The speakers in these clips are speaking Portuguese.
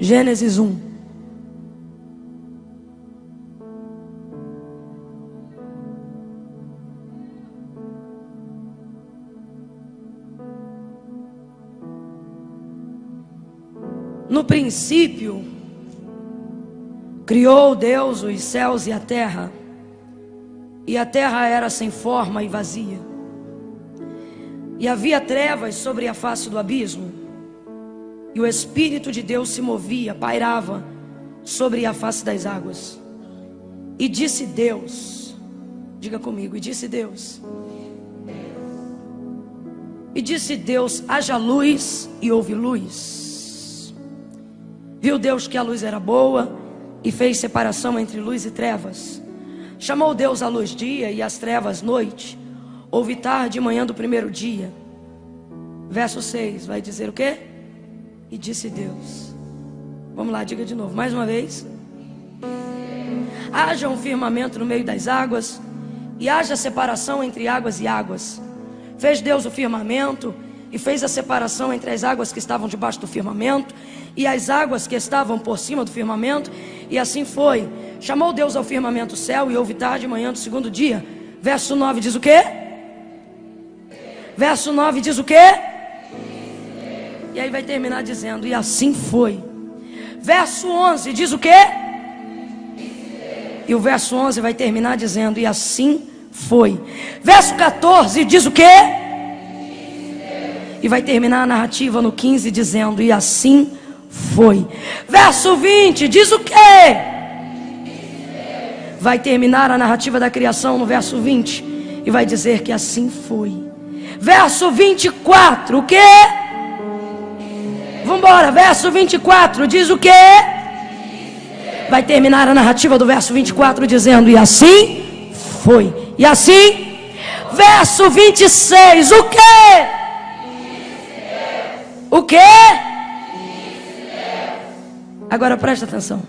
Gênesis 1. No princípio, criou Deus os céus e a terra era sem forma e vazia, e havia trevas sobre a face do abismo, e o Espírito de Deus se movia, pairava sobre a face das águas. E disse Deus, diga comigo, e disse Deus, haja luz, e houve luz. Viu Deus que a luz era boa, e fez separação entre luz e trevas. Chamou Deus a luz dia, e as trevas noite. Houve tarde e manhã do primeiro dia. Verso 6 vai dizer o quê? E disse Deus. Vamos lá, diga de novo, mais uma vez. Haja um firmamento no meio das águas, e haja separação entre águas e águas. Fez Deus o firmamento, e fez a separação entre as águas que estavam debaixo do firmamento e as águas que estavam por cima do firmamento, e assim foi. Chamou Deus ao firmamento o céu, e houve tarde e manhã do segundo dia. Verso 9 diz o quê? Verso 9 diz o quê? E aí vai terminar dizendo, e assim foi. Verso 11 diz o quê? E o verso 11 vai terminar dizendo, e assim foi. Verso 14 diz o quê? E vai terminar a narrativa no 15 dizendo, e assim foi. Verso 20 diz o quê? Vai terminar a narrativa da criação no verso 20 e vai dizer que assim foi. Verso 24, o quê? Vambora, verso 24 diz o quê? Vai terminar a narrativa do verso 24 dizendo, e assim foi. E assim, verso 26, o quê? O quê? Agora presta atenção.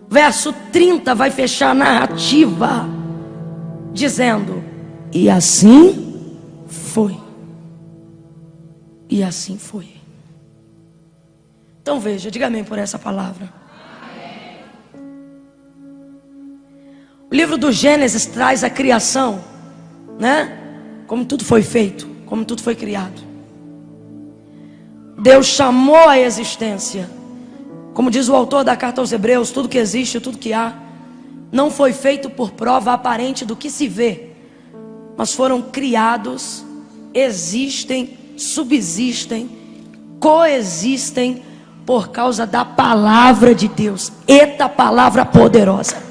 Verso 30 vai fechar a narrativa dizendo, e assim foi. E assim foi. Então veja, diga amém por essa palavra. Amém. O livro do Gênesis traz a criação, né? Como tudo foi feito, como tudo foi criado. Deus chamou a existência. Como diz o autor da carta aos Hebreus, tudo que existe, tudo que há, não foi feito por prova aparente do que se vê, mas foram criados, existem, subsistem, coexistem por causa da palavra de Deus. Eita palavra poderosa.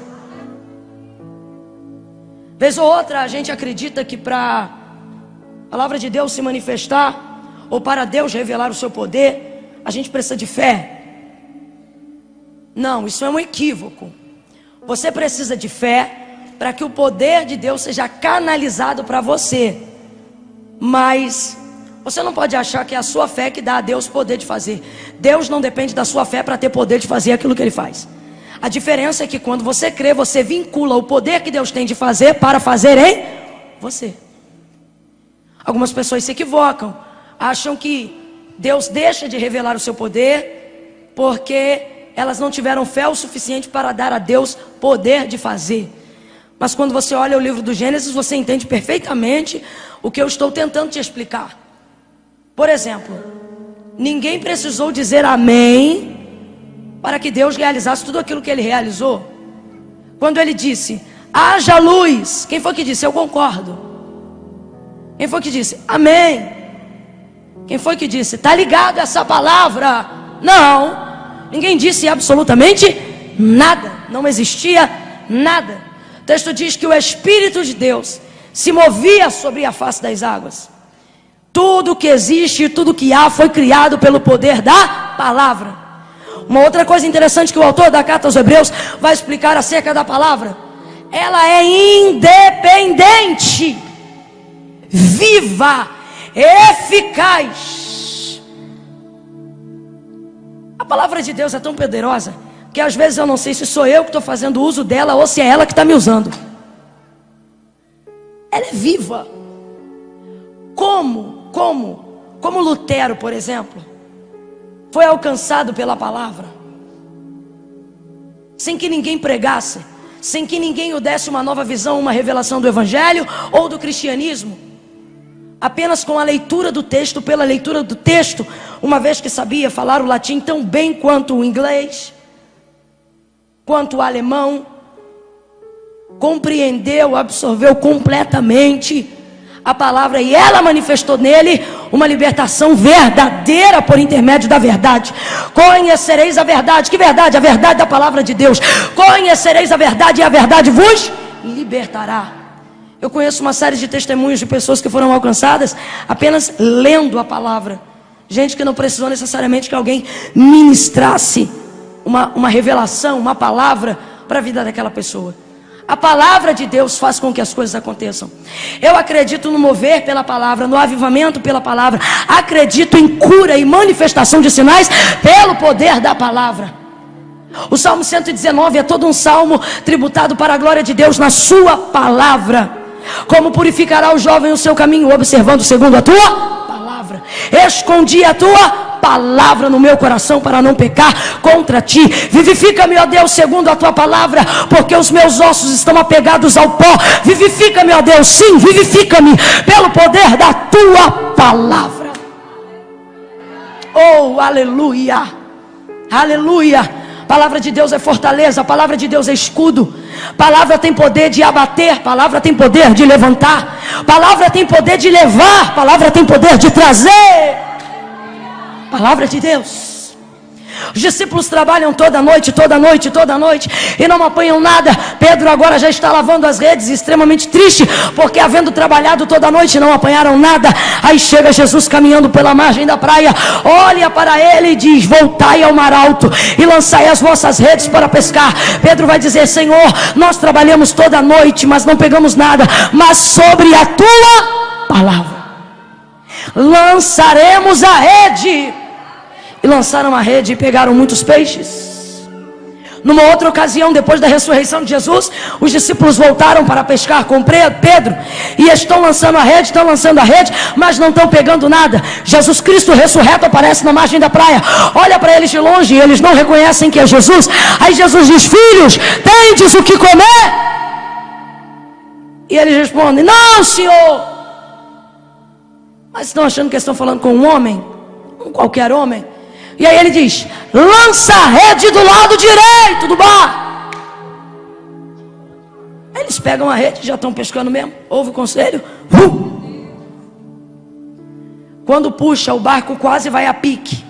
Vez ou outra a gente acredita que para a palavra de Deus se manifestar, ou para Deus revelar o seu poder, a gente precisa de fé. Não, isso é um equívoco. Você precisa de fé para que o poder de Deus seja canalizado para você. Mas você não pode achar que é a sua fé que dá a Deus poder de fazer. Deus não depende da sua fé para ter poder de fazer aquilo que Ele faz. A diferença é que quando você crê, você vincula o poder que Deus tem de fazer para fazer em você. Algumas pessoas se equivocam, acham que Deus deixa de revelar o seu poder porque elas não tiveram fé o suficiente para dar a Deus poder de fazer. Mas quando você olha o livro do Gênesis, você entende perfeitamente o que eu estou tentando te explicar. Por exemplo, ninguém precisou dizer amém para que Deus realizasse tudo aquilo que Ele realizou. Quando Ele disse, haja luz, quem foi que disse? Eu concordo. Quem foi que disse? Amém. Quem foi que disse? Está ligado essa palavra? Não. Ninguém disse absolutamente nada. Não existia nada. O texto diz que o Espírito de Deus se movia sobre a face das águas. Tudo que existe, tudo que há foi criado pelo poder da palavra. Uma outra coisa interessante que o autor da carta aos Hebreus vai explicar acerca da palavra. Ela é independente, viva, eficaz. A palavra de Deus é tão poderosa que às vezes eu não sei se sou eu que estou fazendo uso dela ou se é ela que está me usando. Ela é viva. Como Lutero, por exemplo, foi alcançado pela palavra. sem que ninguém pregasse, sem que ninguém o desse uma nova visão, uma revelação do Evangelho ou do cristianismo. Apenas com a leitura do texto, pela leitura do texto, uma vez que sabia falar o latim tão bem quanto o inglês, quanto o alemão, compreendeu, absorveu completamente a palavra, e ela manifestou nele uma libertação verdadeira por intermédio da verdade. Conhecereis a verdade. Que verdade? A verdade da palavra de Deus. Conhecereis a verdade e a verdade vos libertará. Eu conheço uma série de testemunhos de pessoas que foram alcançadas apenas lendo a palavra. Gente que não precisou necessariamente que alguém ministrasse uma revelação, uma palavra para a vida daquela pessoa. A palavra de Deus faz com que as coisas aconteçam. Eu acredito no mover pela palavra, no avivamento pela palavra. Acredito em cura e manifestação de sinais pelo poder da palavra. O Salmo 119 é todo um salmo tributado para a glória de Deus na sua palavra. Como purificará o jovem o seu caminho, observando segundo a tua palavra. Escondi a tua palavra no meu coração para não pecar contra ti. Vivifica-me, ó Deus, segundo a tua palavra, porque os meus ossos estão apegados ao pó. Vivifica-me, ó Deus, sim, vivifica-me pelo poder da tua palavra. Oh, aleluia, aleluia. A palavra de Deus é fortaleza, a palavra de Deus é escudo. Palavra tem poder de abater, palavra tem poder de levantar, palavra tem poder de levar, palavra tem poder de trazer. Palavra de Deus. Os discípulos trabalham toda noite e não apanham nada. Pedro agora já está lavando as redes, extremamente triste, porque havendo trabalhado toda noite não apanharam nada. Aí chega Jesus caminhando pela margem da praia, olha para ele e diz: voltai ao mar alto e lançai as vossas redes para pescar. Pedro vai dizer: Senhor, nós trabalhamos toda noite, mas não pegamos nada, mas sobre a tua palavra lançaremos a rede. E lançaram a rede e pegaram muitos peixes. Numa outra ocasião, depois da ressurreição de Jesus, os discípulos voltaram para pescar com Pedro, e estão lançando a rede, mas não estão pegando nada. Jesus Cristo ressurreto aparece na margem da praia, olha para eles de longe, e eles não reconhecem que é Jesus. Aí Jesus diz: filhos, tendes o que comer? E eles respondem: não, Senhor. Mas estão achando que estão falando com um homem, um qualquer homem. E aí ele diz: lança a rede do lado direito do bar. Eles pegam a rede, já estão pescando mesmo. Ouve o conselho. Quando puxa, o barco quase vai a pique.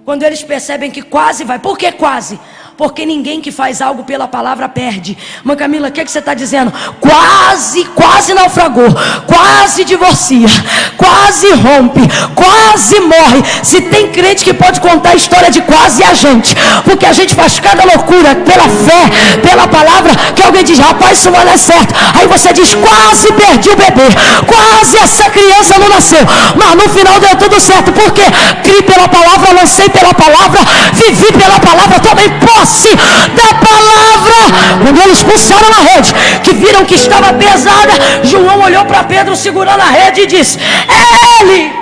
Quando eles percebem que quase vai. Por que quase? Porque ninguém que faz algo pela palavra perde. Mãe Camila, o que você está dizendo? Quase naufragou, quase divorcia, quase rompe, quase morre. Se tem crente que pode contar a história de quase, é a gente. Porque a gente faz cada loucura pela fé, pela palavra, que alguém diz: rapaz, isso vai dar certo. Aí você diz: quase perdi o bebê, quase essa criança não nasceu, mas no final deu tudo certo. Por quê? Criei pela palavra, lancei pela palavra, vivi pela palavra, tomei posse da palavra. Quando eles puxaram a rede, que viram que estava pesada, João olhou para Pedro segurando a rede e disse: é ele.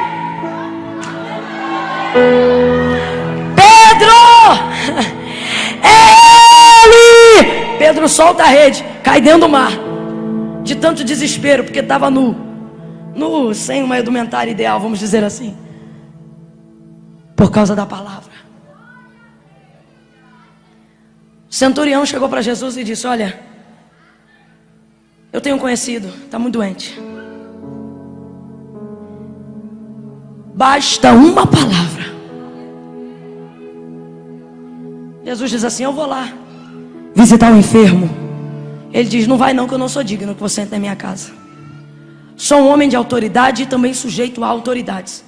Pedro, é ele. Pedro solta a rede, cai dentro do mar, de tanto desespero, porque estava nu, sem uma indumentária ideal, vamos dizer assim, por causa da palavra. O centurião chegou para Jesus e disse: olha, eu tenho um conhecido, está muito doente. Basta uma palavra. Jesus diz assim: eu vou lá visitar o enfermo. Ele diz: não vai não, que eu não sou digno que você entre na minha casa. Sou um homem de autoridade e também sujeito a autoridades.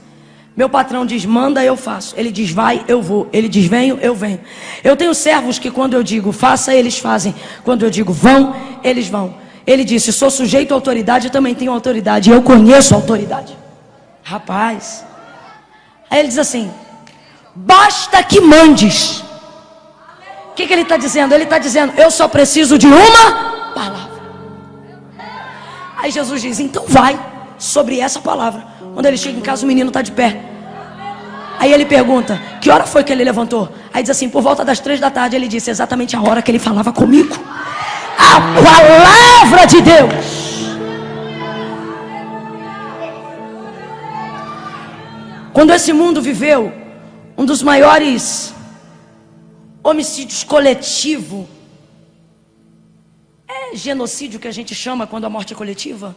Meu patrão diz: manda, eu faço. Ele diz: vai, eu vou. Ele diz: venho, eu venho. Eu tenho servos que quando eu digo faça, eles fazem. Quando eu digo vão, eles vão. Ele disse: sou sujeito à autoridade e também tenho autoridade. Eu conheço a autoridade. Rapaz. Aí ele diz assim: basta que mandes. O que ele está dizendo? Ele está dizendo: eu só preciso de uma palavra. Aí Jesus diz: então vai sobre essa palavra. Quando ele chega em casa, o menino está de pé. Aí ele pergunta: que hora foi que ele levantou? Aí Aí diz assim, por volta das 3 da tarde, ele disse exatamente a hora que ele falava comigo. A palavra de Deus. Quando esse mundo viveu um dos maiores homicídios coletivos, é genocídio que a gente chama quando a morte é coletiva.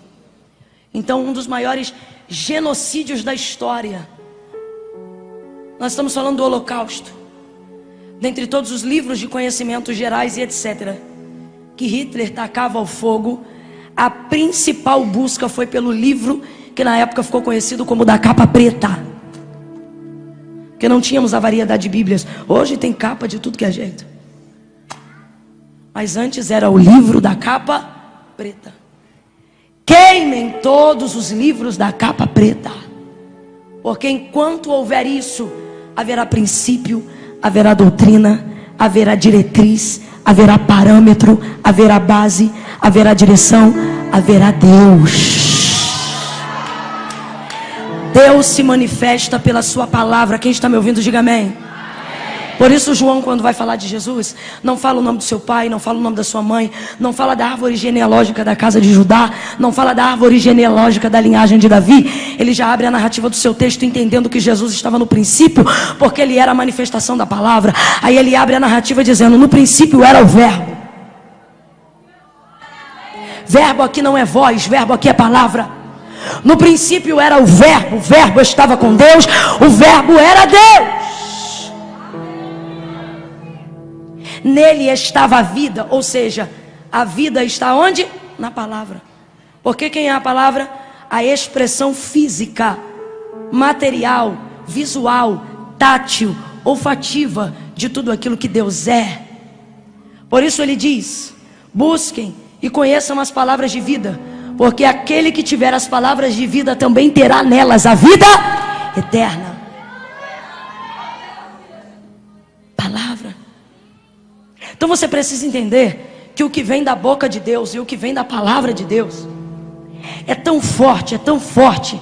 Então, um dos maiores genocídios da história. Nós estamos falando do Holocausto. Dentre todos os livros de conhecimentos gerais e etc., que Hitler tacava ao fogo, a principal busca foi pelo livro que na época ficou conhecido como da capa preta. Porque não tínhamos a variedade de Bíblias. Hoje tem capa de tudo que é jeito. Mas antes era o livro da capa preta. Queimem todos os livros da capa preta. Porque enquanto houver isso, haverá princípio, haverá doutrina, haverá diretriz, haverá parâmetro, haverá base, haverá direção, haverá Deus. Deus se manifesta pela sua palavra. Quem está me ouvindo, diga amém. Por isso João, quando vai falar de Jesus, não fala o nome do seu pai, não fala o nome da sua mãe, não fala da árvore genealógica da casa de Judá, não fala da árvore genealógica da linhagem de Davi. Ele já abre a narrativa do seu texto entendendo que Jesus estava no princípio, porque ele era a manifestação da palavra. Aí ele abre a narrativa dizendo, no princípio era o verbo. Verbo aqui não é voz, verbo aqui é palavra. No princípio era o verbo estava com Deus, o verbo era Deus. Nele estava a vida, ou seja, a vida está onde? Na palavra. Porque quem é a palavra? A expressão física, material, visual, tátil, olfativa de tudo aquilo que Deus é. Por isso ele diz, busquem e conheçam as palavras de vida, porque aquele que tiver as palavras de vida também terá nelas a vida eterna. Palavra. Então você precisa entender que o que vem da boca de Deus e o que vem da palavra de Deus é tão forte,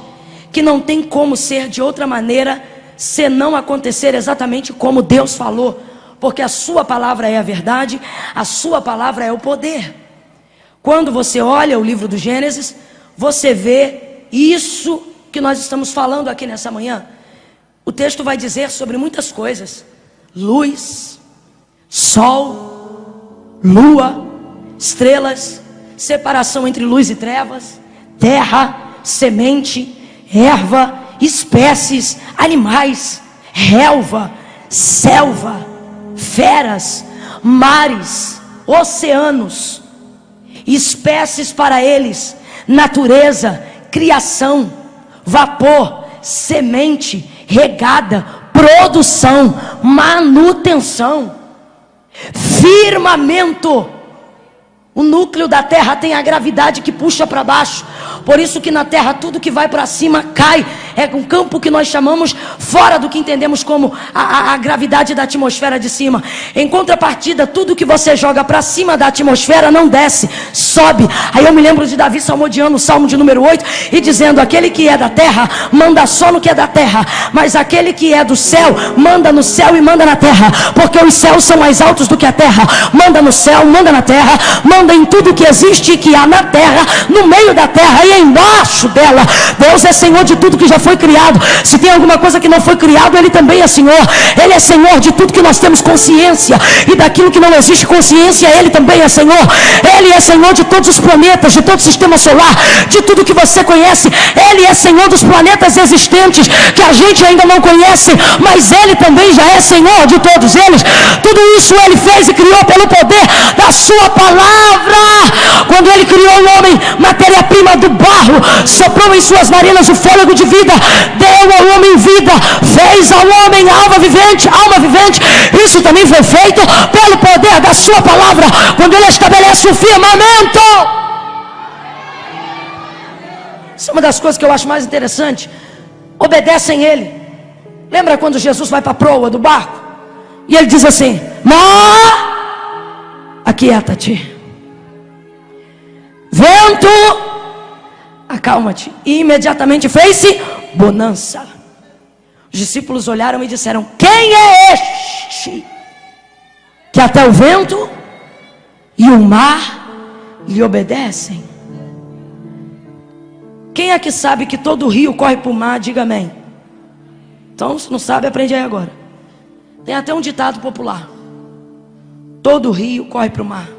que não tem como ser de outra maneira senão acontecer exatamente como Deus falou, porque a sua palavra é a verdade, a sua palavra é o poder. Quando você olha o livro do Gênesis, você vê isso que nós estamos falando aqui nessa manhã. O texto vai dizer sobre muitas coisas: luz, sol, lua, estrelas, separação entre luz e trevas, terra, semente, erva, espécies, animais, relva, selva, feras, mares, oceanos, espécies para eles, natureza, criação, vapor, semente, regada, produção, manutenção, firmamento. O núcleo da terra tem a gravidade que puxa para baixo. Por isso que na terra tudo que vai para cima cai. É um campo que nós chamamos fora do que entendemos como a gravidade da atmosfera de cima. Em contrapartida, tudo que você joga para cima da atmosfera não desce, sobe. Aí eu me lembro de Davi salmodiando o Salmo de número 8 e dizendo: aquele que é da terra manda só no que é da terra, mas aquele que é do céu manda no céu e manda na terra, porque os céus são mais altos do que a terra. Manda no céu, manda na terra, manda em tudo que existe e que há na terra, no meio da terra e embaixo dela. Deus é Senhor de tudo que já foi criado. Se tem alguma coisa que não foi criado, Ele também é Senhor. Ele é Senhor de tudo que nós temos consciência, e daquilo que não existe consciência, Ele também é Senhor. Ele é Senhor de todos os planetas, de todo o sistema solar, de tudo que você conhece. Ele é Senhor dos planetas existentes que a gente ainda não conhece, mas Ele também já é Senhor de todos eles. Tudo isso Ele fez e criou pelo poder da sua palavra. Quando Ele criou o homem, matéria-prima do barro, soprou em suas narinas o fôlego de vida, deu ao homem vida, fez ao homem alma vivente. Isso também foi feito pelo poder da sua palavra. Quando Ele estabelece o firmamento, isso é uma das coisas que eu acho mais interessante. Obedecem Ele. Lembra quando Jesus vai para a proa do barco e Ele diz assim: aquieta-te, vento, acalma-te. E imediatamente fez-se bonança. Os discípulos olharam e disseram: quem é este que até o vento e o mar lhe obedecem. Quem é que sabe que todo rio corre para o mar? Diga amém. Então, se não sabe, aprende aí agora. Tem até um ditado popular: todo rio corre para o mar.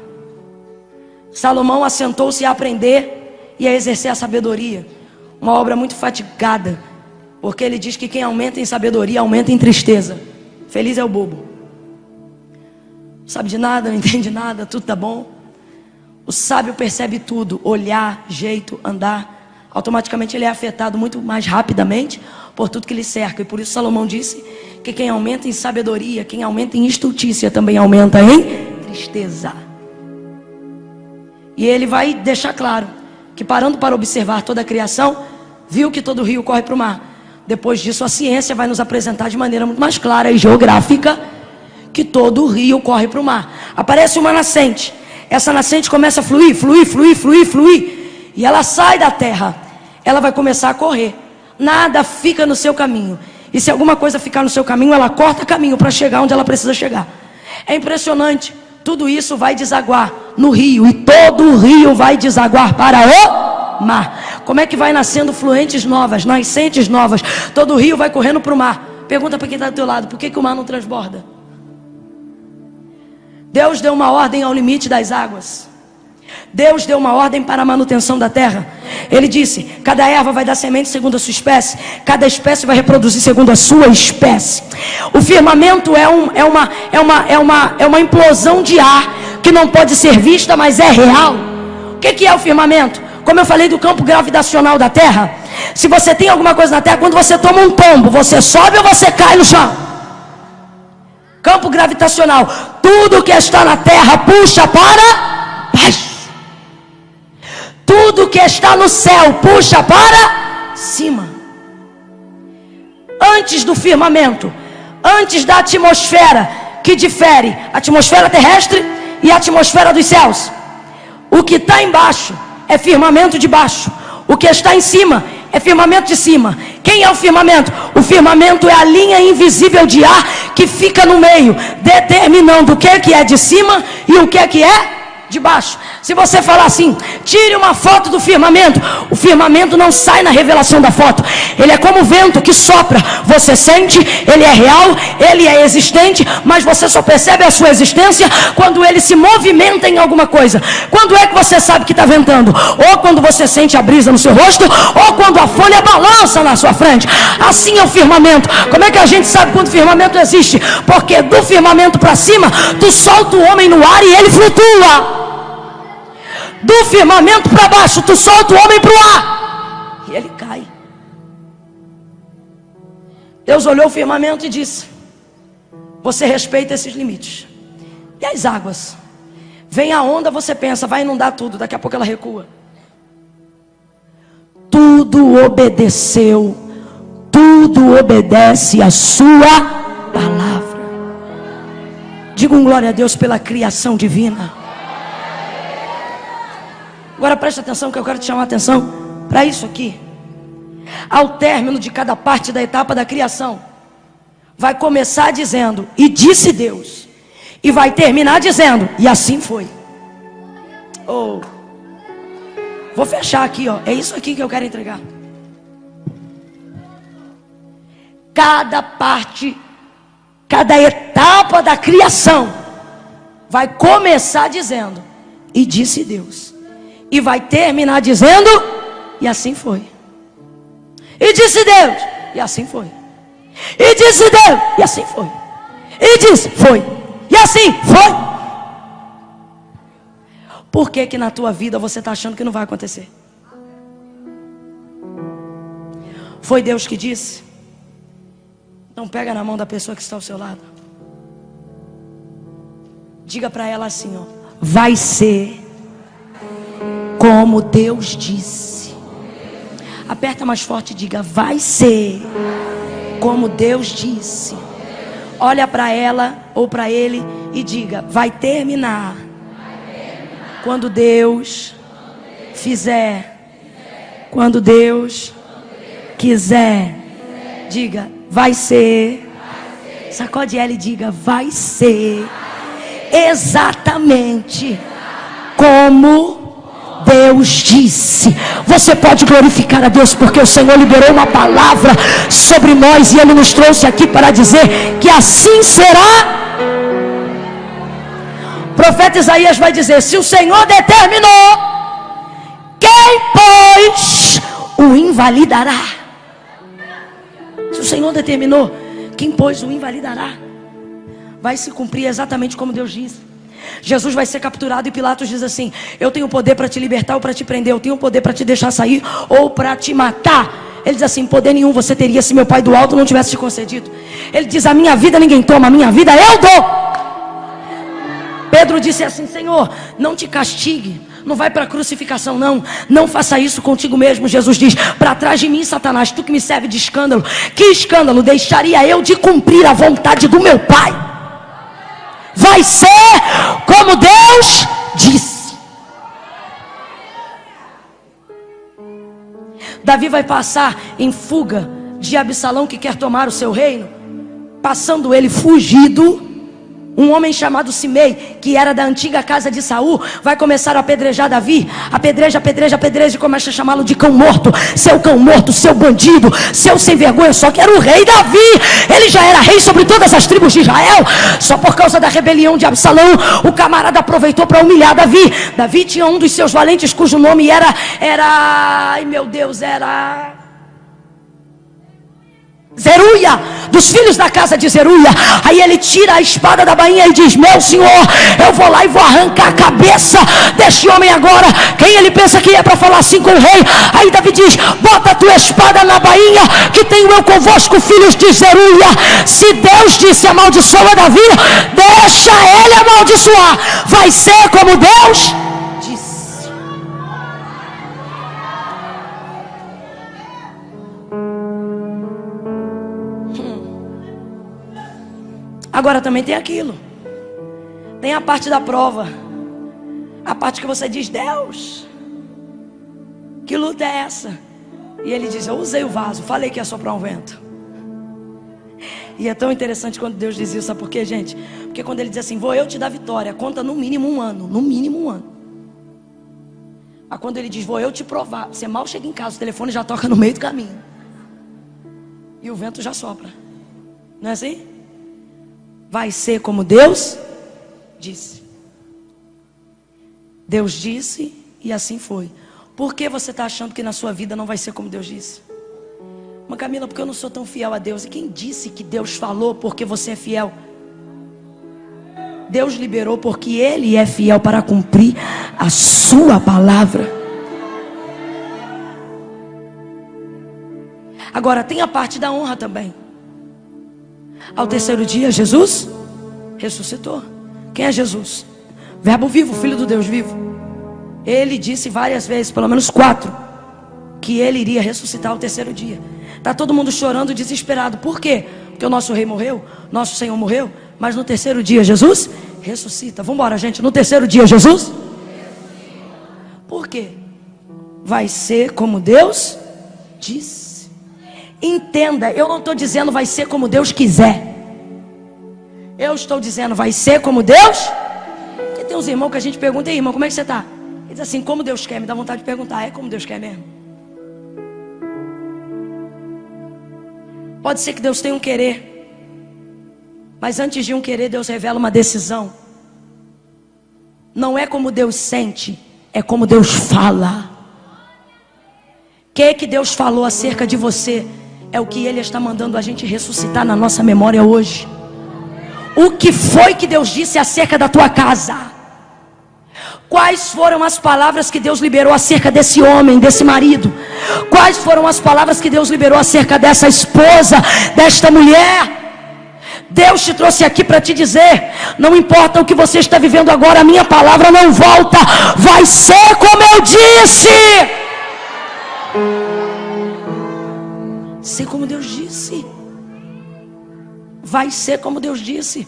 Salomão assentou-se a aprender e a exercer a sabedoria. Uma obra muito fatigada, porque ele diz que quem aumenta em sabedoria aumenta em tristeza. Feliz é o bobo. Não sabe de nada, não entende nada, tudo tá bom. O sábio percebe tudo: olhar, jeito, andar. Automaticamente ele é afetado muito mais rapidamente por tudo que lhe cerca. E por isso Salomão disse que quem aumenta em sabedoria, quem aumenta em estultícia, também aumenta em tristeza. E ele vai deixar claro que, parando para observar toda a criação, viu que todo rio corre para o mar. Depois disso, a ciência vai nos apresentar de maneira muito mais clara e geográfica que todo rio corre para o mar. Aparece uma nascente. Essa nascente começa a fluir, fluir, fluir, fluir, fluir. E ela sai da terra. Ela vai começar a correr. Nada fica no seu caminho. E se alguma coisa ficar no seu caminho, ela corta caminho para chegar onde ela precisa chegar. É impressionante. Tudo isso vai desaguar no rio. E todo o rio vai desaguar para o mar. Como é que vai nascendo fluentes novas, nascentes novas? Todo o rio vai correndo para o mar. Pergunta para quem está do teu lado: por que o mar não transborda? Deus deu uma ordem ao limite das águas. Deus deu uma ordem para a manutenção da terra. Ele disse: cada erva vai dar semente segundo a sua espécie, cada espécie vai reproduzir segundo a sua espécie. O firmamento é uma implosão de ar que não pode ser vista, mas é real. O que é o firmamento? Como eu falei do campo gravitacional da terra, se você tem alguma coisa na terra, quando você toma um tombo, você sobe ou você cai no chão? Campo gravitacional. Tudo que está na terra puxa para baixo. Tudo que está no céu puxa para cima. Antes do firmamento, antes da atmosfera, que difere a atmosfera terrestre e a atmosfera dos céus, o que está embaixo é firmamento de baixo, o que está em cima é firmamento de cima. Quem é o firmamento? O firmamento é a linha invisível de ar que fica no meio, determinando o que é de cima e o que é de baixo. Se você falar assim: tire uma foto do firmamento, o firmamento não sai na revelação da foto. Ele é como o vento que sopra. Você sente, ele é real, ele é existente, mas você só percebe a sua existência quando ele se movimenta em alguma coisa. Quando é que você sabe que está ventando? Ou quando você sente a brisa no seu rosto, ou quando a folha balança na sua frente. Assim é o firmamento. Como é que a gente sabe quando o firmamento existe? Porque do firmamento para cima, tu solta o homem no ar e ele flutua. Do firmamento para baixo, tu solta o homem para o ar e ele cai. Deus olhou o firmamento e disse: você respeita esses limites. E as águas? Vem a onda, você pensa, vai inundar tudo, daqui a pouco ela recua. Tudo obedeceu, tudo obedece a sua palavra. Diga um glória a Deus pela criação divina. Agora preste atenção, que eu quero te chamar a atenção para isso aqui. Ao término de cada parte da etapa da criação, vai começar dizendo: e disse Deus. E vai terminar dizendo: e assim foi. Oh, vou fechar aqui, ó. É isso aqui que eu quero entregar. Cada parte, cada etapa da criação vai começar dizendo: e disse Deus. E vai terminar dizendo: e assim foi. E disse Deus, e assim foi. E disse Deus, e assim foi. E disse, foi. E assim foi. Por que que na tua vida você está achando que não vai acontecer? Foi Deus que disse? Então pega na mão da pessoa que está ao seu lado. Diga para ela assim, ó: vai ser como Deus disse. Aperta mais forte e diga: vai ser como Deus disse. Olha para ela ou para ele e diga: vai terminar quando Deus fizer. Quando Deus quiser. Diga: vai ser. Sacode ela e diga: vai ser. exatamente como Deus disse. Você pode glorificar a Deus porque o Senhor liberou uma palavra sobre nós e Ele nos trouxe aqui para dizer que assim será. O profeta Isaías vai dizer: se o Senhor determinou, quem pois o invalidará? Se o Senhor determinou, quem pois o invalidará? Vai se cumprir exatamente como Deus disse. Jesus vai ser capturado e Pilatos diz assim: eu tenho poder para te libertar ou para te prender, eu tenho poder para te deixar sair ou para te matar. Ele diz assim: poder nenhum você teria se meu Pai do alto não tivesse te concedido. Ele diz: a minha vida ninguém toma, a minha vida eu dou. Pedro disse assim: Senhor, não te castigue, não vai para a crucificação não faça isso contigo mesmo. Jesus diz: para trás de mim, Satanás, tu que me serve de escândalo. Que escândalo deixaria eu de cumprir a vontade do meu Pai? Vai ser como Deus disse. Davi vai passar em fuga de Absalão, que quer tomar o seu reino. Passando ele fugido, um homem chamado Simei, que era da antiga casa de Saul, vai começar a apedrejar Davi. Apedreja, apedreja, apedreja, e começa a chamá-lo de cão morto, seu bandido, seu sem vergonha. Só que era o rei Davi, ele já era rei sobre todas as tribos de Israel. Só por causa da rebelião de Absalão, o camarada aproveitou para humilhar Davi. Davi tinha um dos seus valentes cujo nome era Zeruia, dos filhos da casa de Zeruia. Aí ele tira a espada da bainha e diz: meu senhor, eu vou lá e vou arrancar a cabeça deste homem agora. Quem ele pensa que é para falar assim com o rei? Aí Davi diz: bota a tua espada na bainha, que tenho eu convosco, filhos de Zeruia. Se Deus disse amaldiçoa Davi, deixa ele amaldiçoar. Vai ser como Deus disse. Agora também tem aquilo. Tem a parte da prova. A parte que você diz: Deus, que luta é essa? E ele diz: eu usei o vaso, falei que ia soprar um vento. E é tão interessante quando Deus diz isso. Sabe por quê, gente? Porque quando ele diz assim: vou eu te dar vitória, conta no mínimo um ano. No mínimo um ano. Mas quando ele diz: vou eu te provar, você mal chega em casa, o telefone já toca no meio do caminho e o vento já sopra. Não é assim? Vai ser como Deus disse. Deus disse e assim foi. Por que você está achando que na sua vida não vai ser como Deus disse? Mas Camila, porque eu não sou tão fiel a Deus. E quem disse que Deus falou porque você é fiel? Deus liberou porque Ele é fiel para cumprir a sua palavra. Agora tem a parte da honra também. Ao terceiro dia, Jesus ressuscitou. Quem é Jesus? Verbo vivo, Filho do Deus vivo. Ele disse várias vezes, pelo menos 4, que ele iria ressuscitar ao terceiro dia. Está todo mundo chorando, desesperado. Por quê? Porque o nosso rei morreu, nosso Senhor morreu. Mas no terceiro dia, Jesus ressuscita. Vamos embora, gente. No terceiro dia, Jesus. Por quê? Vai ser como Deus disse. Entenda, eu não estou dizendo vai ser como Deus quiser. Eu estou dizendo vai ser como Deus. Porque tem uns irmãos que a gente pergunta: ei, irmão, como é que você está? Ele diz assim: como Deus quer. Me dá vontade de perguntar: é como Deus quer mesmo? Pode ser que Deus tenha um querer, mas antes de um querer, Deus revela uma decisão. Não é como Deus sente, é como Deus fala. O que Deus falou acerca de você é o que Ele está mandando a gente ressuscitar na nossa memória hoje. O que foi que Deus disse acerca da tua casa? Quais foram as palavras que Deus liberou acerca desse homem, desse marido? Quais foram as palavras que Deus liberou acerca dessa esposa, desta mulher? Deus te trouxe aqui para te dizer: não importa o que você está vivendo agora, a minha palavra não volta. Vai ser como eu disse. Ser como Deus disse. Vai ser como Deus disse.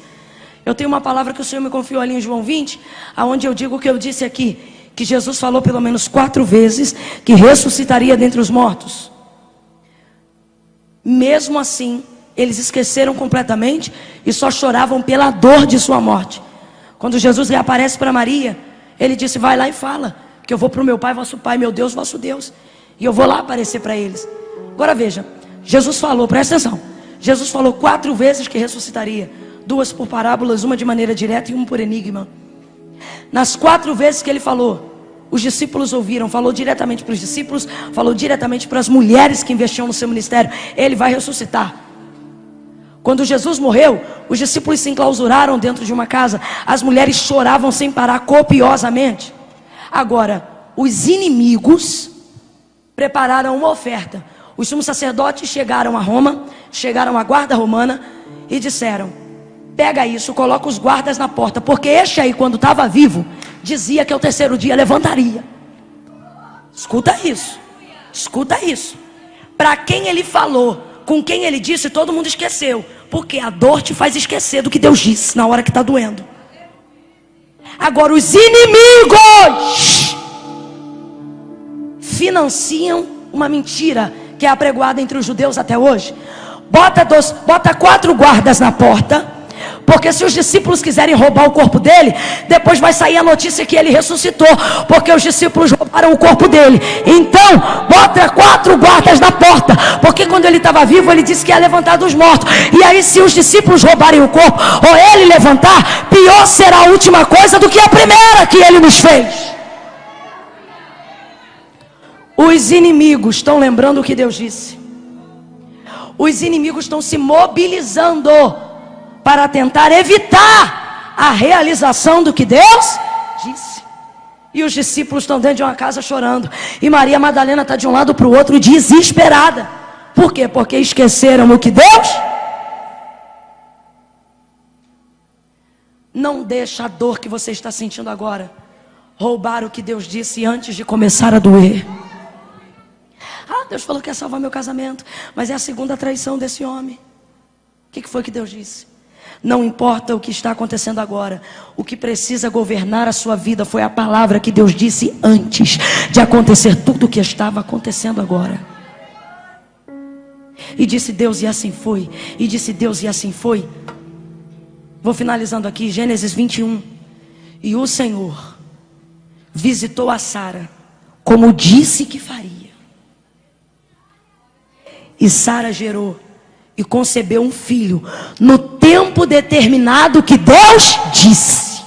Eu tenho uma palavra que o Senhor me confiou ali em João 20, aonde eu digo o que eu disse aqui, que Jesus falou pelo menos 4 vezes que ressuscitaria dentre os mortos. Mesmo assim, eles esqueceram completamente e só choravam pela dor de sua morte. Quando Jesus reaparece para Maria, ele disse: vai lá e fala que eu vou para o meu Pai, vosso Pai, meu Deus, vosso Deus, e eu vou lá aparecer para eles. Agora veja, Jesus falou, presta atenção, Jesus falou 4 vezes que ressuscitaria, 2 por parábolas, uma de maneira direta e uma por enigma. Nas 4 vezes que ele falou, os discípulos ouviram. Falou diretamente para os discípulos, falou diretamente para as mulheres que investiam no seu ministério: ele vai ressuscitar. Quando Jesus morreu, os discípulos se enclausuraram dentro de uma casa. As mulheres choravam sem parar, copiosamente. Agora, os inimigos prepararam uma oferta. Os sumos sacerdotes chegaram a Roma, chegaram à guarda romana e disseram: pega isso, coloca os guardas na porta, porque este aí, quando estava vivo, dizia que ao 3º dia levantaria. Escuta isso, escuta isso. Para quem ele falou, com quem ele disse, todo mundo esqueceu, porque a dor te faz esquecer do que Deus disse na hora que está doendo. Agora, os inimigos financiam uma mentira que é apregoada entre os judeus até hoje. Bota 4 guardas na porta, porque se os discípulos quiserem roubar o corpo dele, depois vai sair a notícia que ele ressuscitou, porque os discípulos roubaram o corpo dele. Então, bota 4 guardas na porta, porque quando ele estava vivo, ele disse que ia levantar dos mortos. E aí, se os discípulos roubarem o corpo, ou ele levantar, pior será a última coisa do que a primeira que ele nos fez. Os inimigos estão lembrando o que Deus disse. Os inimigos estão se mobilizando para tentar evitar a realização do que Deus disse. E os discípulos estão dentro de uma casa chorando. E Maria Madalena está de um lado para o outro desesperada. Por quê? Porque esqueceram o que Deus. Não deixa a dor que você está sentindo agora roubar o que Deus disse antes de começar a doer. Ah, Deus falou que ia salvar meu casamento, mas é a 2ª traição desse homem. O que foi que Deus disse? Não importa o que está acontecendo agora, o que precisa governar a sua vida foi a palavra que Deus disse antes de acontecer tudo o que estava acontecendo agora. E disse Deus, e assim foi. E disse Deus, e assim foi. Vou finalizando aqui, Gênesis 21. E o Senhor visitou a Sara, como disse que faria. E Sara gerou e concebeu um filho no tempo determinado que Deus disse.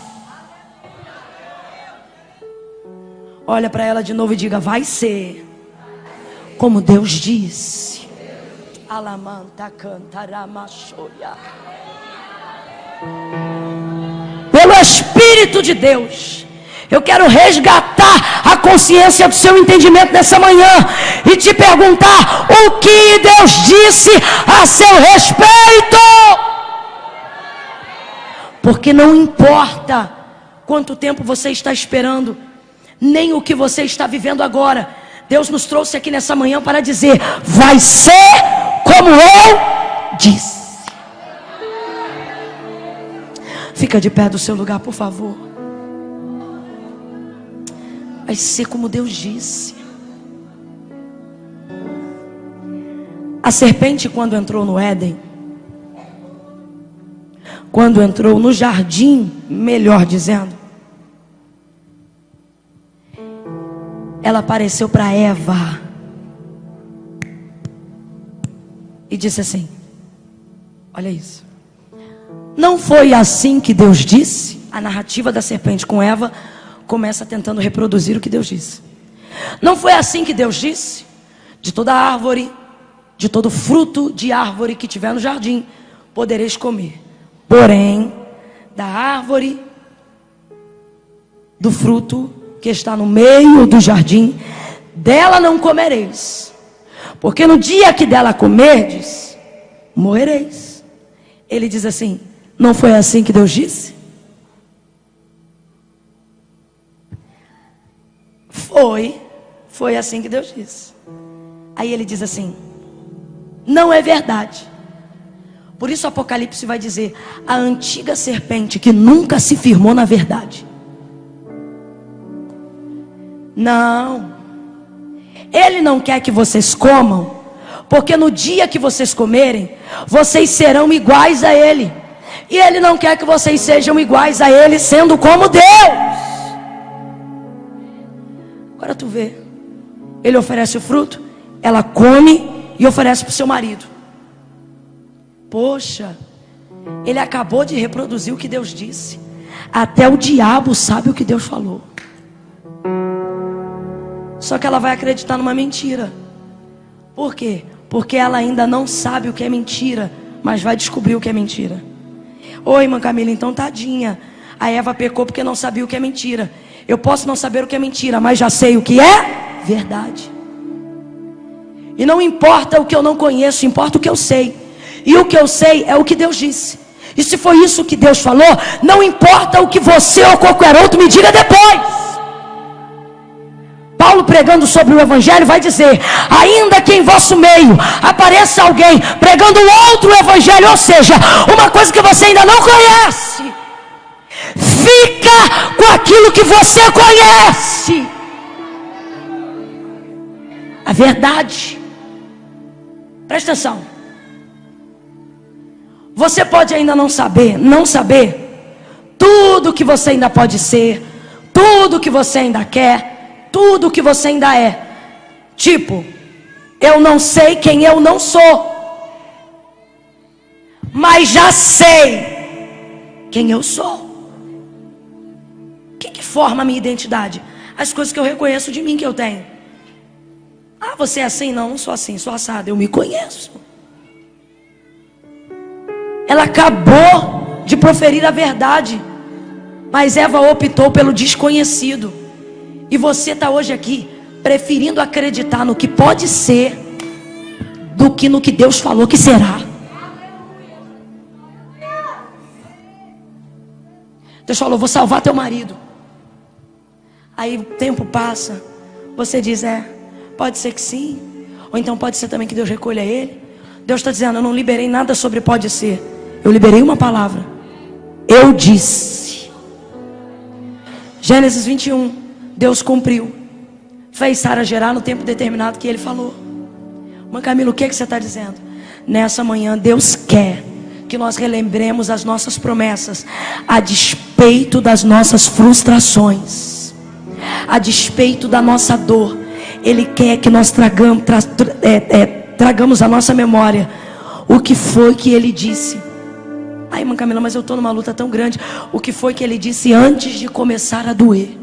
Olha para ela de novo e diga: vai ser como Deus disse. Alamanta cantaramachoia. Pelo Espírito de Deus, eu quero resgatar a consciência do seu entendimento nessa manhã e te perguntar o que Deus disse a seu respeito. Porque não importa quanto tempo você está esperando, nem o que você está vivendo agora. Deus nos trouxe aqui nessa manhã para dizer: vai ser como eu disse. Fica de pé do seu lugar, por favor. Vai ser como Deus disse. A serpente, quando entrou no Éden, quando entrou no jardim, melhor dizendo, ela apareceu para Eva e disse assim: olha isso. Não foi assim que Deus disse? A narrativa da serpente com Eva começa tentando reproduzir o que Deus disse. Não foi assim que Deus disse? De toda árvore, de todo fruto de árvore que tiver no jardim, podereis comer. Porém, da árvore, do fruto que está no meio do jardim, dela não comereis. Porque no dia que dela comerdes, morrereis. Ele diz assim: não foi assim que Deus disse? Foi assim que Deus disse. Aí ele diz assim: não é verdade. Por isso Apocalipse vai dizer: a antiga serpente que nunca se firmou na verdade. Não, ele não quer que vocês comam, porque no dia que vocês comerem, vocês serão iguais a ele. E Ele não quer que vocês sejam iguais a Ele, sendo como Deus. Agora tu vê, Ele oferece o fruto, ela come e oferece para o seu marido. Poxa, ele acabou de reproduzir o que Deus disse. Até o diabo sabe o que Deus falou. Só que ela vai acreditar numa mentira. Por quê? Porque ela ainda não sabe o que é mentira, mas vai descobrir o que é mentira. Oi, irmã Camila, então tadinha. A Eva pecou porque não sabia o que é mentira. Eu posso não saber o que é mentira, mas já sei o que é verdade. E não importa o que eu não conheço, importa o que eu sei. E o que eu sei é o que Deus disse. E se foi isso que Deus falou, não importa o que você ou qualquer outro me diga depois. Paulo, pregando sobre o evangelho, vai dizer: ainda que em vosso meio apareça alguém pregando outro evangelho, ou seja, uma coisa que você ainda não conhece, fica com aquilo que você conhece. A verdade. Presta atenção. Você pode ainda não saber tudo que você ainda pode ser, tudo que você ainda quer, tudo que você ainda é. Tipo, eu não sei quem eu não sou, mas já sei quem eu sou. O que forma a minha identidade? As coisas que eu reconheço de mim que eu tenho. Ah, você é assim? Não, não sou assim, sou assado. Eu me conheço. Ela acabou de proferir a verdade, mas Eva optou pelo desconhecido. E você está hoje aqui preferindo acreditar no que pode ser do que no que Deus falou que será. Deus falou: vou salvar teu marido. Aí o tempo passa, você diz: pode ser que sim, ou então pode ser também que Deus recolha ele. Deus está dizendo: eu não liberei nada sobre pode ser, eu liberei uma palavra. Eu disse. Gênesis 21, Deus cumpriu, fez Sara gerar no tempo determinado que Ele falou. Mãe Camila, o que você está dizendo? Nessa manhã Deus quer que nós relembremos as nossas promessas, a despeito das nossas frustrações, a despeito da nossa dor. Ele quer que nós tragamos à nossa memória o que foi que Ele disse. Ai, irmã Camila, mas eu estou numa luta tão grande. O que foi que Ele disse antes de começar a doer?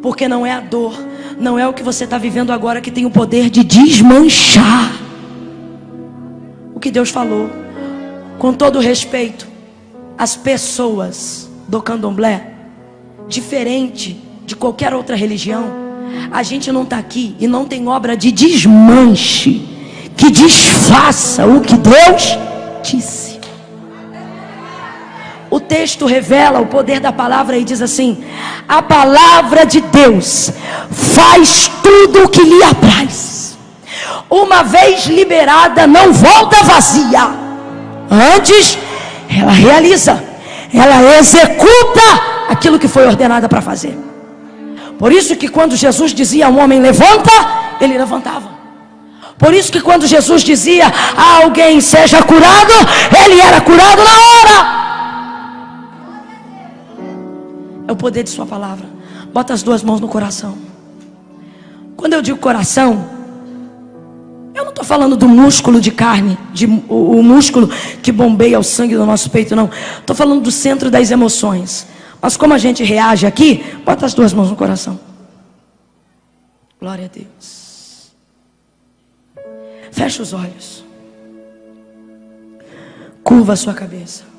Porque não é a dor, não é o que você está vivendo agora que tem o poder de desmanchar o que Deus falou. Com todo respeito, as pessoas do candomblé, diferente de qualquer outra religião, a gente não está aqui e não tem obra de desmanche que desfaça o que Deus disse. O texto revela o poder da palavra e diz assim: a palavra de Deus faz tudo o que lhe apraz. Uma vez liberada, não volta vazia. Antes, ela realiza, ela executa aquilo que foi ordenada para fazer. Por isso que quando Jesus dizia a um homem levanta, ele levantava. Por isso que quando Jesus dizia a alguém seja curado, ele era curado na hora. É o poder de sua palavra. Bota as duas mãos no coração. Quando eu digo coração, eu não estou falando do músculo de carne, o músculo que bombeia o sangue do nosso peito, não. Estou falando do centro das emoções. Mas como a gente reage aqui, bota as duas mãos no coração. Glória a Deus. Fecha os olhos. Curva a sua cabeça.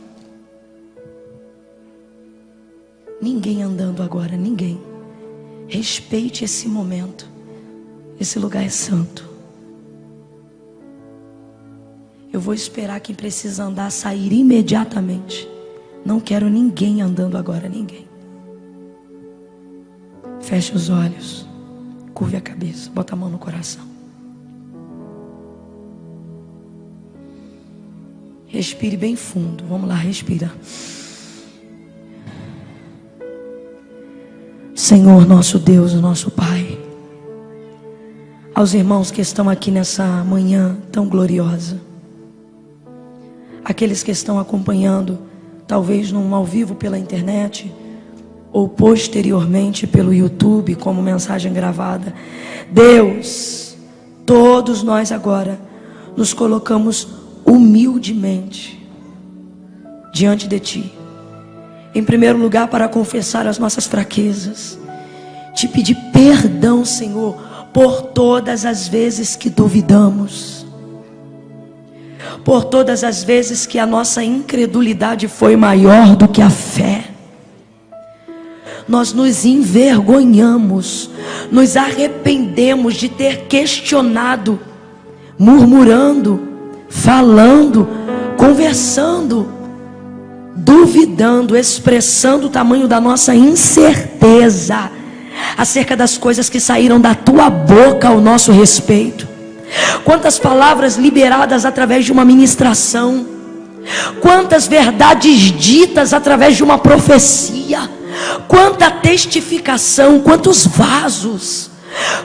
Ninguém andando agora, ninguém. Respeite esse momento. Esse lugar é santo. Eu vou esperar quem precisa andar sair imediatamente. Não quero ninguém andando agora, ninguém. Feche os olhos. Curve a cabeça. Bota a mão no coração. Respire bem fundo. Vamos lá, respira. Senhor, nosso Deus, nosso Pai, aos irmãos que estão aqui nessa manhã tão gloriosa, aqueles que estão acompanhando, talvez num ao vivo pela internet, ou posteriormente pelo YouTube, como mensagem gravada. Deus, todos nós agora nos colocamos humildemente diante de Ti. Em primeiro lugar, para confessar as nossas fraquezas, te pedir perdão, Senhor, por todas as vezes que duvidamos, por todas as vezes que a nossa incredulidade foi maior do que a fé. Nós nos envergonhamos, nos arrependemos de ter questionado, murmurando, falando, conversando, duvidando, expressando o tamanho da nossa incerteza acerca das coisas que saíram da Tua boca ao nosso respeito. Quantas palavras liberadas através de uma ministração, quantas verdades ditas através de uma profecia, quanta testificação, quantos vasos,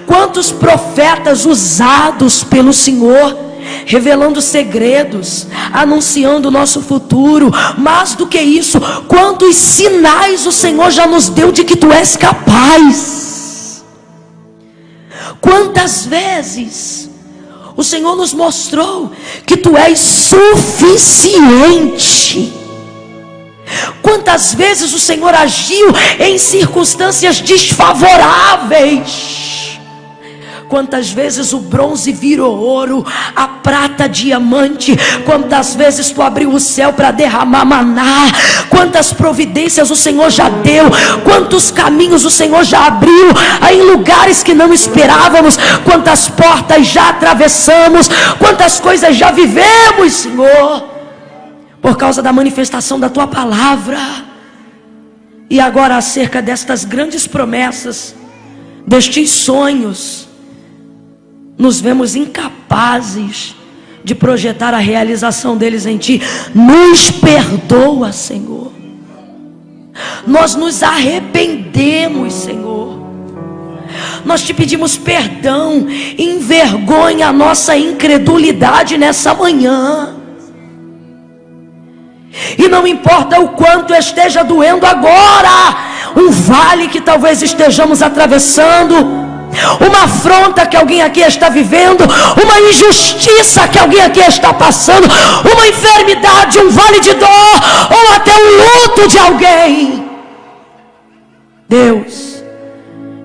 quantos profetas usados pelo Senhor, revelando segredos, anunciando o nosso futuro. Mais do que isso, quantos sinais o Senhor já nos deu de que Tu és capaz. Quantas vezes o Senhor nos mostrou que Tu és suficiente. Quantas vezes o Senhor agiu em circunstâncias desfavoráveis. Quantas vezes o bronze virou ouro, a prata diamante. Quantas vezes Tu abriu o céu para derramar maná. Quantas providências o Senhor já deu. Quantos caminhos o Senhor já abriu em lugares que não esperávamos. Quantas portas já atravessamos. Quantas coisas já vivemos, Senhor, por causa da manifestação da Tua palavra. E agora, acerca destas grandes promessas, destes sonhos, nos vemos incapazes de projetar a realização deles em Ti. Nos perdoa, Senhor. Nós nos arrependemos, Senhor. Nós Te pedimos perdão. Envergonha a nossa incredulidade nessa manhã. E não importa o quanto esteja doendo agora, um vale que talvez estejamos atravessando, uma afronta que alguém aqui está vivendo, uma injustiça que alguém aqui está passando, uma enfermidade, um vale de dor, ou até um luto de alguém. Deus,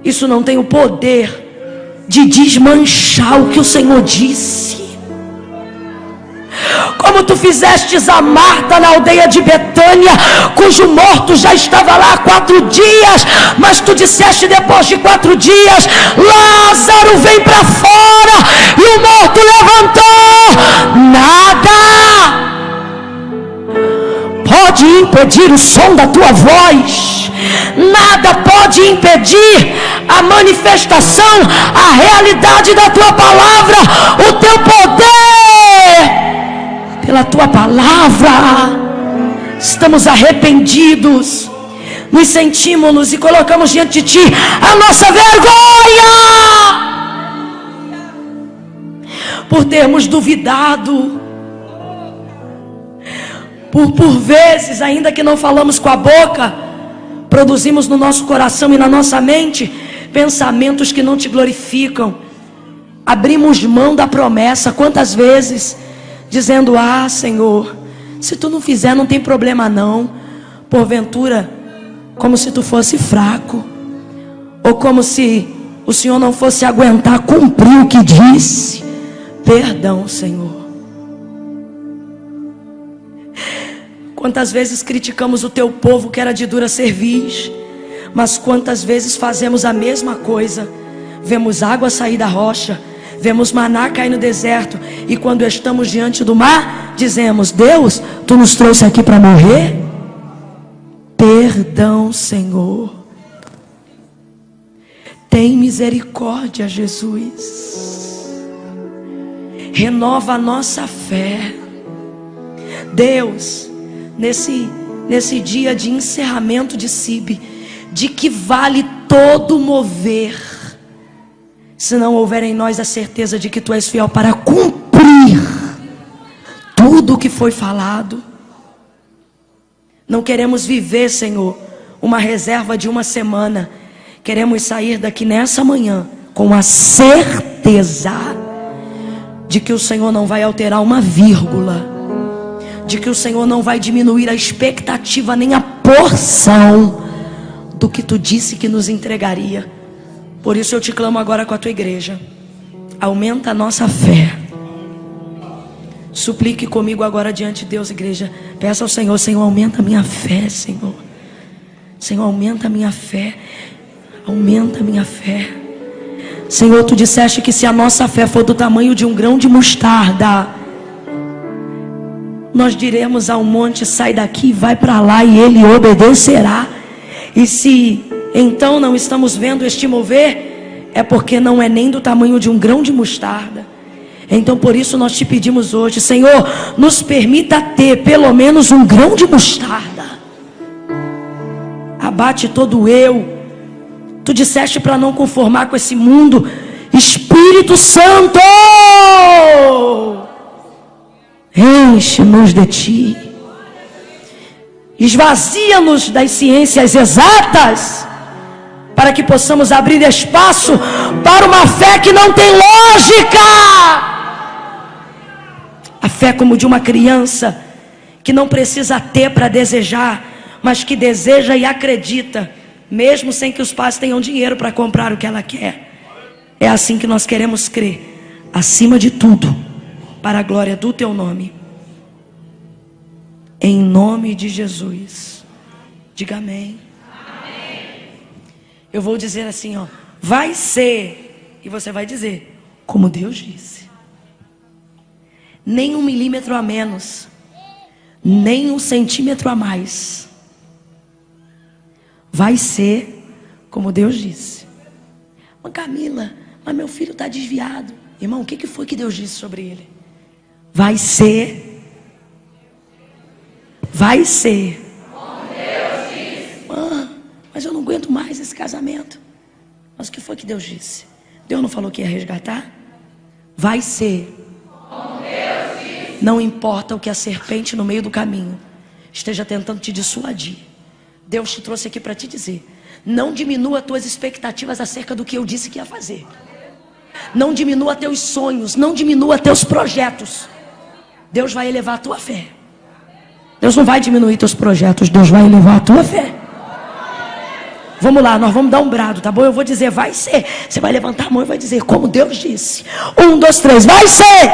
isso não tem o poder de desmanchar o que o Senhor disse. Como Tu fizestes a Marta na aldeia de Betânia, cujo morto já estava lá há 4 dias, mas Tu disseste depois de 4 dias: Lázaro, vem para fora, e o morto levantou. Nada pode impedir o som da Tua voz, nada pode impedir a manifestação, a realidade da Tua palavra, o Teu poder. Pela Tua palavra, estamos arrependidos, nos sentimos e colocamos diante de Ti a nossa vergonha, por termos duvidado, por vezes, ainda que não falamos com a boca, produzimos no nosso coração e na nossa mente pensamentos que não Te glorificam. Abrimos mão da promessa, quantas vezes, dizendo: ah, Senhor, se Tu não fizer, não tem problema não. Porventura, como se Tu fosse fraco, ou como se o Senhor não fosse aguentar cumprir o que disse. Perdão, Senhor. Quantas vezes criticamos o Teu povo que era de dura cerviz, mas quantas vezes fazemos a mesma coisa. Vemos água sair da rocha, vemos maná cair no deserto, e quando estamos diante do mar, dizemos: Deus, Tu nos trouxe aqui para morrer? Perdão, Senhor. Tem misericórdia, Jesus. Renova a nossa fé. Deus, nesse dia de encerramento de CIB, de que vale todo mover, se não houver em nós a certeza de que Tu és fiel para cumprir tudo o que foi falado. Não queremos viver, Senhor, uma reserva de uma semana. Queremos sair daqui nessa manhã com a certeza de que o Senhor não vai alterar uma vírgula, de que o Senhor não vai diminuir a expectativa nem a porção do que tu disse que nos entregaria. Por isso eu te clamo agora com a tua igreja: aumenta a nossa fé. Suplique comigo agora diante de Deus, igreja. Peça ao Senhor: Senhor, aumenta a minha fé, Senhor. Senhor, aumenta a minha fé. Aumenta a minha fé. Senhor, tu disseste que se a nossa fé for do tamanho de um grão de mostarda, nós diremos ao monte: sai daqui e vai para lá, e ele obedecerá. E se então não estamos vendo este mover, é porque não é nem do tamanho de um grão de mostarda. Então por isso nós te pedimos hoje: Senhor, nos permita ter pelo menos um grão de mostarda. Abate todo o eu. Tu disseste para não conformar com esse mundo. Espírito Santo, enche-nos de ti. Esvazia-nos das ciências exatas, para que possamos abrir espaço para uma fé que não tem lógica. A fé como de uma criança que não precisa ter para desejar, mas que deseja e acredita, mesmo sem que os pais tenham dinheiro para comprar o que ela quer. É assim que nós queremos crer, acima de tudo, para a glória do teu nome. Em nome de Jesus. Diga amém. Eu vou dizer assim, ó: vai ser, e você vai dizer, como Deus disse. Nem 1 milímetro a menos, nem 1 centímetro a mais. Vai ser como Deus disse. Mas Camila, mas meu filho está desviado. Irmão, o que foi que Deus disse sobre ele? Vai ser. Vai ser como Deus disse. Mas eu não aguento mais esse casamento. Mas o que foi que Deus disse? Deus não falou que ia resgatar? Vai ser como Deus disse. Não importa o que a serpente no meio do caminho esteja tentando te dissuadir. Deus te trouxe aqui para te dizer: não diminua tuas expectativas acerca do que eu disse que ia fazer. Não diminua teus sonhos, não diminua teus projetos. Deus vai elevar a tua fé. Deus não vai diminuir teus projetos, Deus vai elevar a tua fé. Vamos lá, nós vamos dar um brado, tá bom? Eu vou dizer, vai ser. Você vai levantar a mão e vai dizer, como Deus disse. 1, 2, 3, vai ser.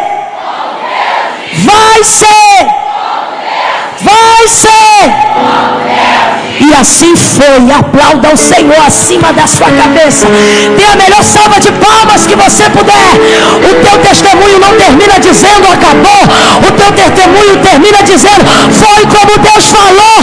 Vai ser. Vai ser. E assim foi. Aplauda ao Senhor acima da sua cabeça. Dê a melhor salva de palmas que você puder. O teu testemunho não termina dizendo acabou. O teu testemunho termina dizendo, foi como Deus falou.